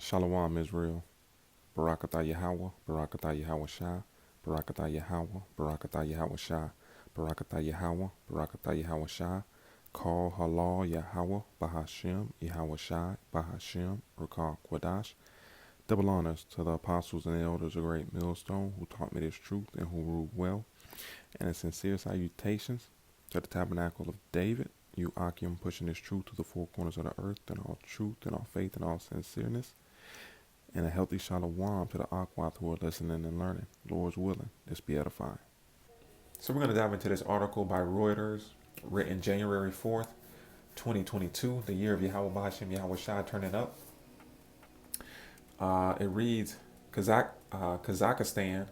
Shalom Israel. Barakatah Yahweh, Barakatah Yahweh Shai, Barakatah Yahweh, Barakatah Yahweh Shai, Barakatah Yahweh, Barakatah Yahweh Shai, Call Halal Yahweh, Bahashem, Yahweh Shai, Bahashem, Rakah Quadash. Double honors to the apostles and elders of Great Millstone who taught me this truth and who ruled well, and a sincere salutations to the tabernacle of David, you Akim pushing this truth to the four corners of the earth in all truth and all faith and all sincereness. And a healthy shalom to the Aquath who are listening and learning. Lord's willing, this be edifying. So we're going to dive into this article by Reuters, written January 4th, 2022, the year of Yahweh Ba'ashem Yahweh Shai turning up. It reads, Kazakhstan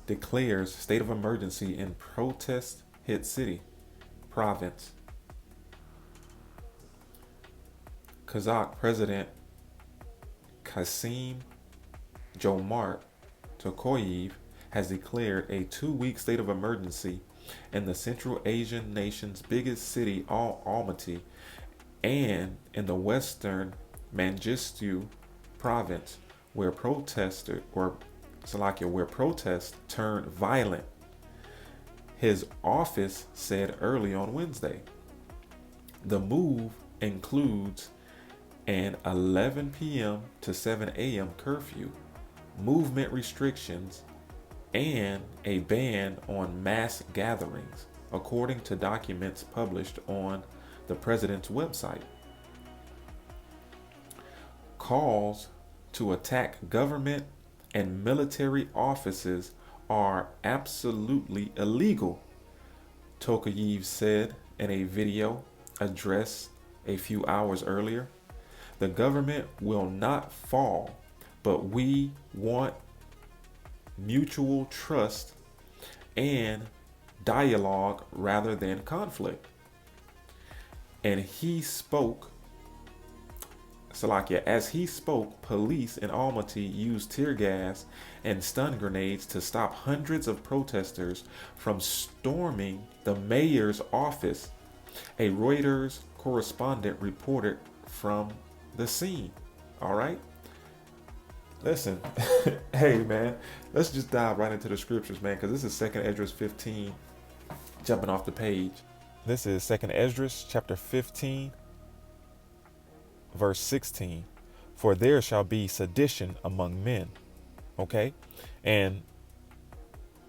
declares state of emergency in protest hit city, province. Kazakh President Kasim Jomart Tokayev has declared a 2-week state of emergency in the Central Asian nation's biggest city, Almaty, and in the western Mangistu province, where protests turned violent. His office said early on Wednesday. The move includes an 11 p.m. to 7 a.m. curfew, movement restrictions, and a ban on mass gatherings, according to documents published on the president's website. Calls to attack government and military offices are absolutely illegal, Tokayev said in a video address a few hours earlier. The government will not fall, but we want mutual trust and dialogue rather than conflict. And as he spoke, police in Almaty used tear gas and stun grenades to stop hundreds of protesters from storming the mayor's office, a Reuters correspondent reported from the scene. All right. Listen, hey man, let's just dive right into the scriptures, man, because this is 2nd Esdras 15, jumping off the page. This is 2nd Esdras chapter 15, verse 16. For there shall be sedition among men. Okay, and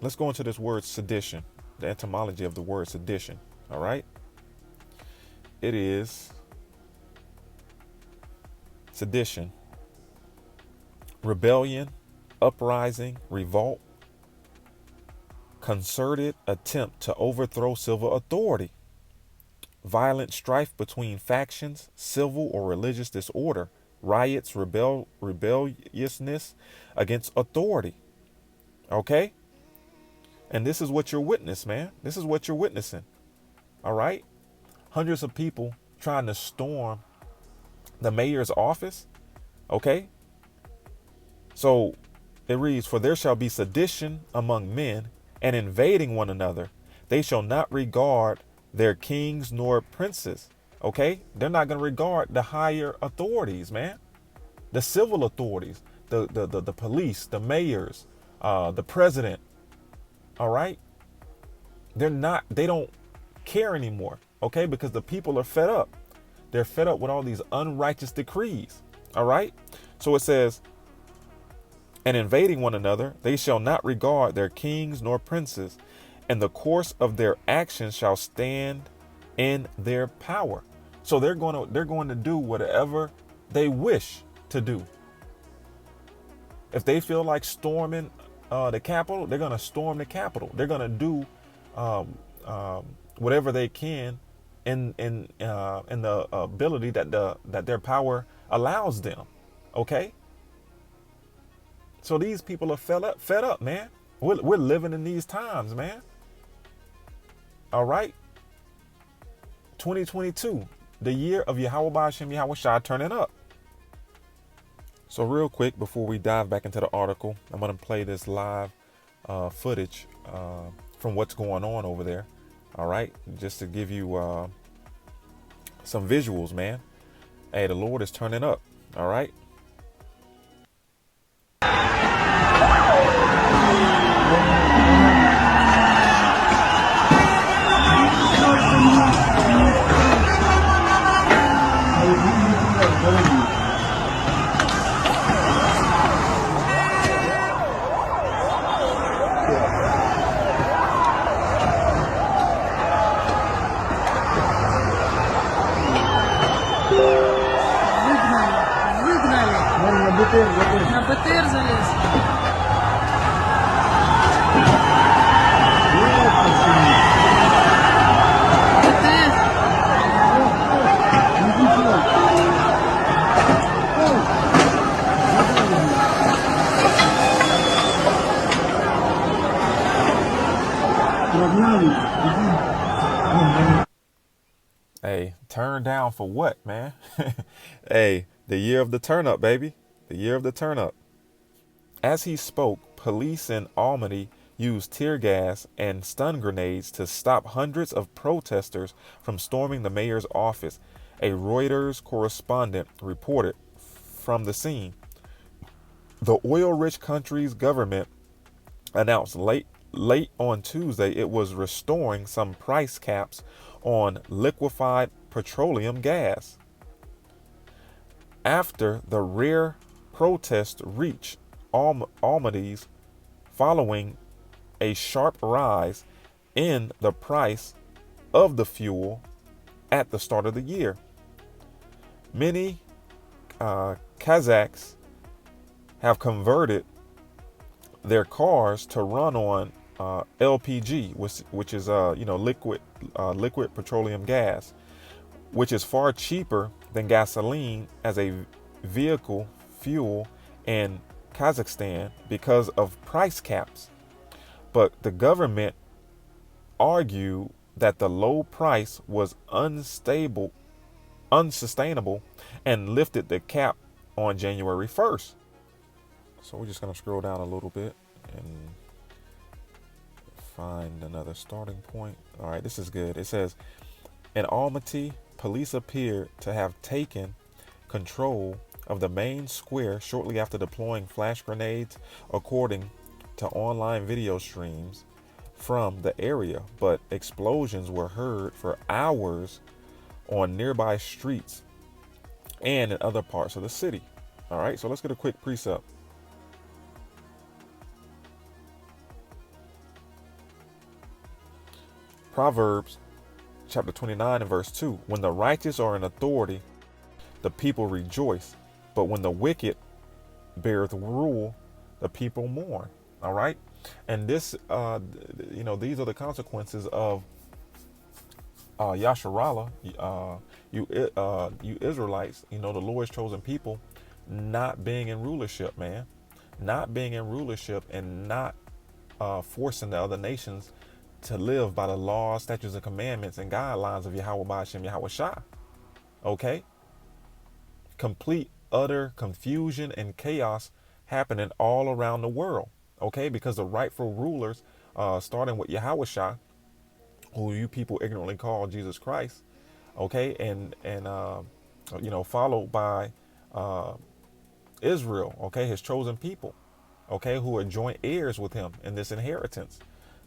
let's go into this word sedition, the etymology of the word sedition. All right, it is sedition, rebellion, uprising, revolt, concerted attempt to overthrow civil authority, violent strife between factions, civil or religious disorder, riots, rebelliousness against authority. Okay? And this is what you're witnessing, man. This is what you're witnessing. All right? Hundreds of people trying to storm the mayor's office. Okay? So it reads, for there shall be sedition among men, and invading one another. They shall not regard their kings nor princes. Okay? They're not going to regard the higher authorities, man. The civil authorities, the police, the mayors, the president. All right? They don't care anymore. Okay? Because the people are fed up. They're fed up with all these unrighteous decrees. All right? So it says, and invading one another, they shall not regard their kings nor princes, and the course of their actions shall stand in their power. So they're going to do whatever they wish to do. If they feel like storming the Capitol, they're going to storm the Capitol. They're going to do whatever they can in the ability that their power allows them. Okay. So these people are fed up, man. We're living in these times, man. All right. 2022, the year of Yahweh Ba'ashem Yahweh Shai turning up. So real quick, before we dive back into the article, I'm going to play this live footage from what's going on over there. All right. Just to give you some visuals, man. Hey, the Lord is turning up. All right. На БТР залез. БТР. Hey, turn down for what, man? Hey, the year of the turn up, baby. The year of the turn up. As he spoke, police in Almaty used tear gas and stun grenades to stop hundreds of protesters from storming the mayor's office, a Reuters correspondent reported from the scene. The oil-rich country's government announced late on Tuesday it was restoring some price caps on liquefied petroleum gas after the rare protest reached Almaty's following a sharp rise in the price of the fuel at the start of the year. Many Kazakhs have converted their cars to run on LPG, which is liquid petroleum gas, which is far cheaper than gasoline as a vehicle fuel in Kazakhstan because of price caps. But the government argued that the low price was unsustainable, and lifted the cap on January 1st. So we're just going to scroll down a little bit and find another starting point. All right, this is good. It says, in Almaty, police appear to have taken control of the main square shortly after deploying flash grenades, according to online video streams from the area. But explosions were heard for hours on nearby streets and in other parts of the city. All right, so let's get a quick precept. Proverbs chapter 29 and verse 2. When the righteous are in authority, the people rejoice. But when the wicked beareth rule, the people mourn. All right. And this, these are the consequences of Yasharallah, you Israelites, the Lord's chosen people, not being in rulership, man. Not being in rulership and not forcing the other nations to live by the laws, statutes, and commandments and guidelines of Yahweh Ba'ashem Yahweh Shah. Okay? Complete, utter confusion and chaos happening all around the world. Okay? Because the rightful rulers, starting with Yahweh Shah, who you people ignorantly call Jesus Christ, okay? And followed by Israel, okay? His chosen people, okay? Who are joint heirs with him in this inheritance,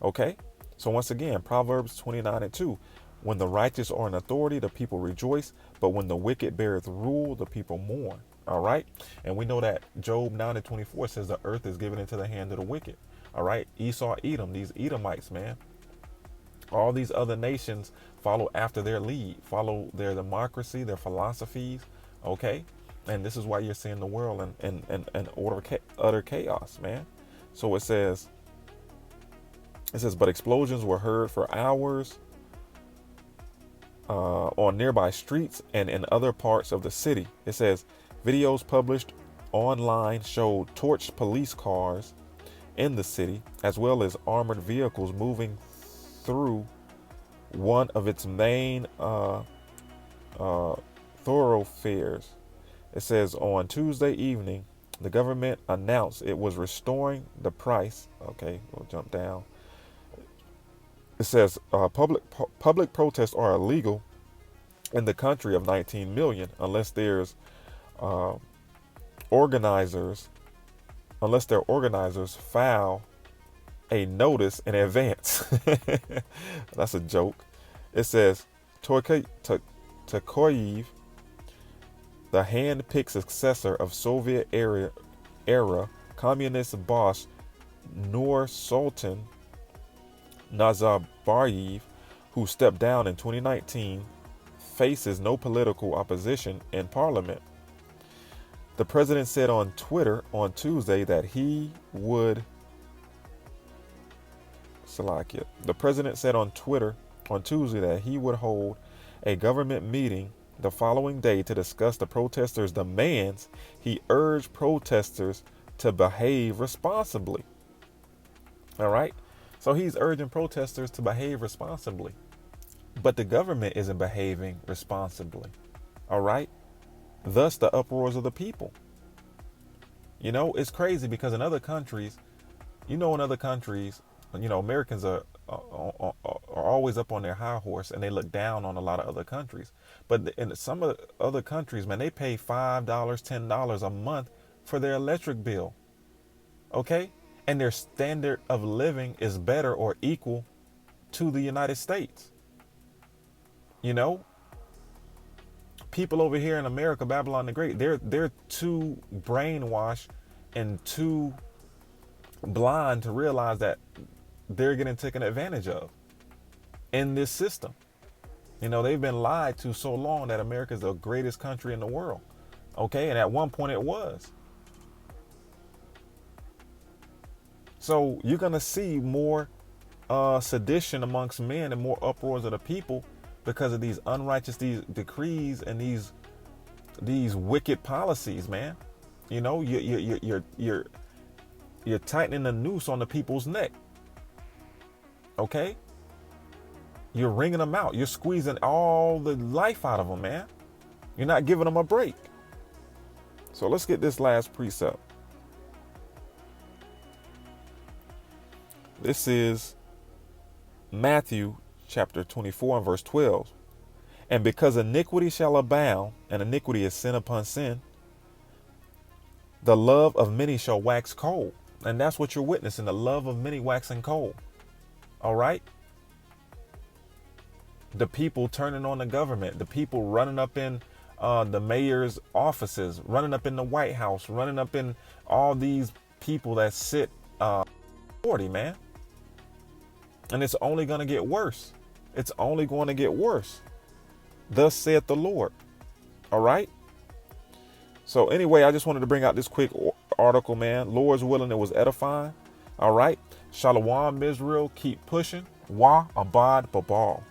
okay? So once again, Proverbs 29 and 2, when the righteous are in authority, the people rejoice, but when the wicked beareth rule, the people mourn. All right. And we know that Job 9 and 24 says the earth is given into the hand of the wicked. All right. Esau, Edom, these Edomites, man. All these other nations follow after their lead, follow their democracy, their philosophies. Okay. And this is why you're seeing the world in utter chaos, man. So it says, but explosions were heard for hours on nearby streets and in other parts of the city. It says videos published online showed torched police cars in the city, as well as armored vehicles moving through one of its main thoroughfares. It says on Tuesday evening, the government announced it was restoring the price. Okay, we'll jump down. It says public protests are illegal in the country of 19 million unless their organizers file a notice in advance. That's a joke. It says Tokayev, the hand-picked successor of Soviet era communist boss Nur Sultan Nazarbayev, who stepped down in 2019, faces no political opposition in parliament. The president said on Twitter on Tuesday that he would Salakia. The president said on Twitter on Tuesday that he would hold a government meeting the following day to discuss the protesters' demands. He urged protesters to behave responsibly. All right. So he's urging protesters to behave responsibly. But the government isn't behaving responsibly. All right. Thus the uproars of the people. You know, it's crazy because in other countries, Americans are always up on their high horse and they look down on a lot of other countries. But in some of the other countries, man, they pay $5, $10 a month for their electric bill. Okay? And their standard of living is better or equal to the United States. You know, people over here in America, Babylon the Great, they're too brainwashed and too blind to realize that they're getting taken advantage of in this system. You know, they've been lied to so long that America is the greatest country in the world. Okay, and at one point it was. So you're gonna see more sedition amongst men and more uproars of the people because of these unrighteous these decrees and these wicked policies, man. You know, you're tightening the noose on the people's neck. Okay? You're wringing them out. You're squeezing all the life out of them, man. You're not giving them a break. So let's get this last precept. This is Matthew chapter 24 and verse 12. And because iniquity shall abound, and iniquity is sin upon sin, the love of many shall wax cold. And that's what you're witnessing, the love of many waxing cold. All right? The people turning on the government, the people running up in the mayor's offices, running up in the White House, running up in all these people that sit 40, man. And it's only going to get worse. It's only going to get worse. Thus saith the Lord. All right? So anyway, I just wanted to bring out this quick article, man. Lord's willing, it was edifying. All right. Shalom, Israel. Keep pushing. Wa abad babal.